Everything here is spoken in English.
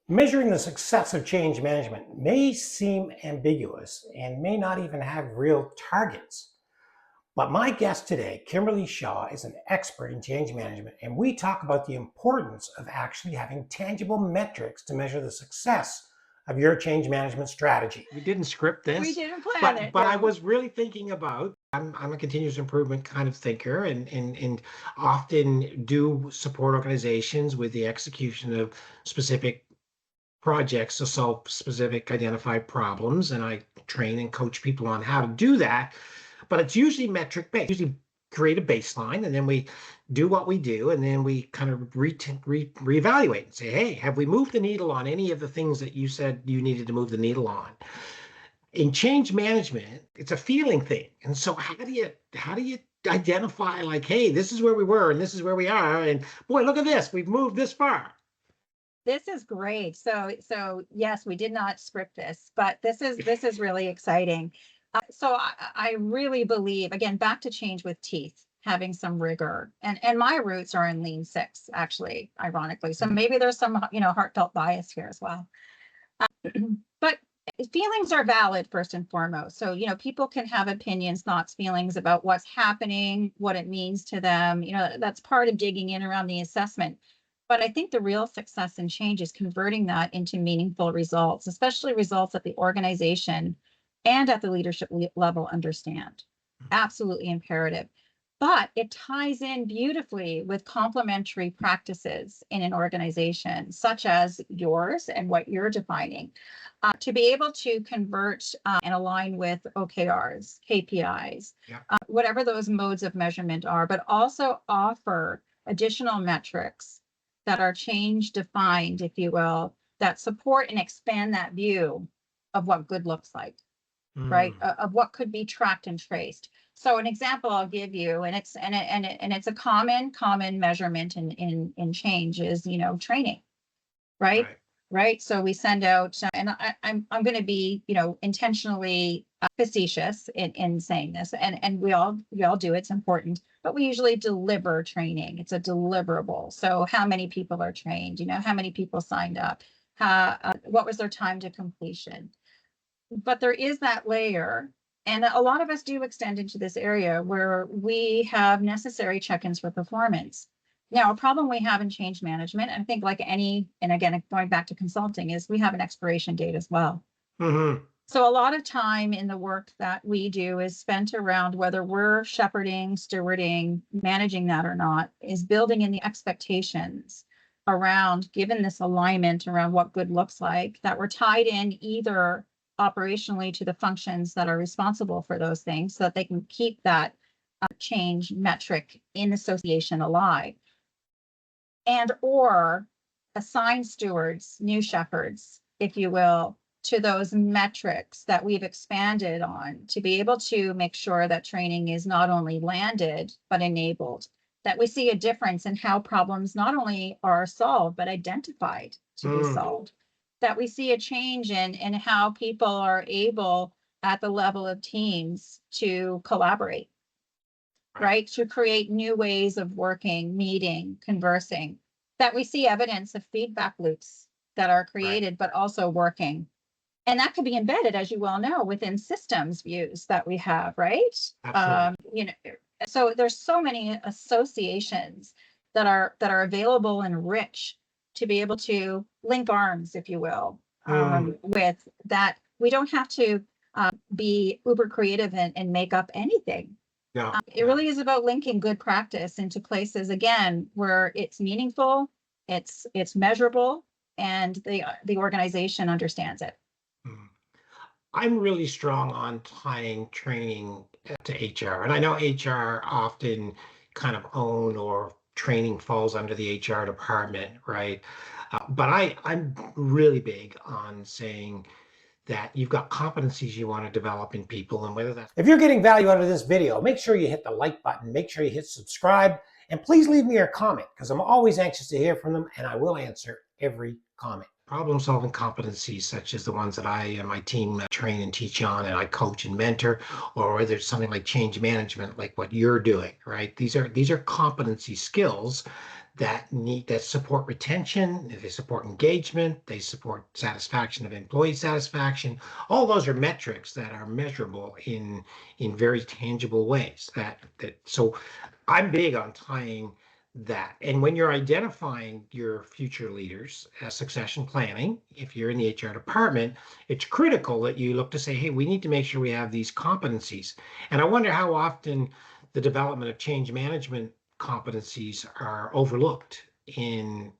Measuring the success of change management may seem ambiguous and may not even have real targets. But my guest today, Kimberly Shaw, is an expert in change management, and we talk about the importance of actually having tangible metrics to measure the success of your change management strategy. We didn't script this. We didn't plan it. But No. I was really thinking about, I'm a continuous improvement kind of thinker and often do support organizations with the execution of specific projects to solve specific identified problems. And I train and coach people on how to do that. But it's usually metric based. Usually create a baseline and then we do what we do. And then we kind of reevaluate and say, hey, have we moved the needle on any of the things that you said you needed to move the needle on? In change management, it's a feeling thing. And so how do you identify like, hey, this is where we were and this is where we are. And boy, look at this, we've moved this far. This is great. So yes, we did not script this, but this is really exciting. So I really believe, again, back to change with teeth, having some rigor, and my roots are in Lean Six, actually, ironically. So maybe there's some heartfelt bias here as well. But feelings are valid first and foremost. So people can have opinions, thoughts, feelings about what's happening, what it means to them. That's part of digging in around the assessment. But I think the real success and change is converting that into meaningful results, especially results that the organization and at the leadership level understand. Absolutely imperative. But it ties in beautifully with complementary practices in an organization, such as yours and what you're defining, to be able to convert and align with OKRs, KPIs, whatever those modes of measurement are, but also offer additional metrics that are change defined, if you will, that support and expand that view of what good looks like, right? Of what could be tracked and traced. So an example I'll give you, and it's a common measurement in change is training, right? Right. So we send out, and I'm going to be intentionally facetious in saying this, and we all do, it's important, but we usually deliver training. It's a deliverable. So how many people are trained? How many people signed up? What was their time to completion? But there is that layer, and a lot of us do extend into this area where we have necessary check-ins for performance. Now, a problem we have in change management, and I think like any, and again, going back to consulting, is we have an expiration date as well. So a lot of time in the work that we do is spent around whether we're shepherding, stewarding, managing that or not, is building in the expectations around, given this alignment around what good looks like, that we're tied in either operationally to the functions that are responsible for those things so that they can keep that change metric in association alive, and or assign stewards, new shepherds, if you will, to those metrics that we've expanded on to be able to make sure that training is not only landed, but enabled, that we see a difference in how problems not only are solved, but identified to be solved, that we see a change in how people are able at the level of teams to collaborate, right? To create new ways of working, meeting, conversing, that we see evidence of feedback loops that are created, but also working. And that could be embedded, as you well know, within systems views that we have, right? So there's so many associations that are available and rich to be able to link arms, if you will, with that. We don't have to be uber creative and make up anything. It really is about linking good practice into places, again, where it's meaningful, it's measurable, and the organization understands it. I'm really strong on tying training to HR. And I know HR often kind of own or training falls under the HR department, right? But I'm really big on saying that you've got competencies you want to develop in people, and whether that's... If you're getting value out of this video, make sure you hit the like button, make sure you hit subscribe, and please leave me your comment, because I'm always anxious to hear from them, and I will answer every comment. Problem-solving competencies such as the ones that I and my team train and teach on, and I coach and mentor, or whether it's something like change management, like what you're doing, right? These are competency skills that support retention, they support engagement, they support satisfaction of employee satisfaction. All those are metrics that are measurable in very tangible ways. So I'm big on tying that. And when you're identifying your future leaders, succession planning, if you're in the HR department, it's critical that you look to say, hey, we need to make sure we have these competencies. And I wonder how often the development of change management competencies are overlooked in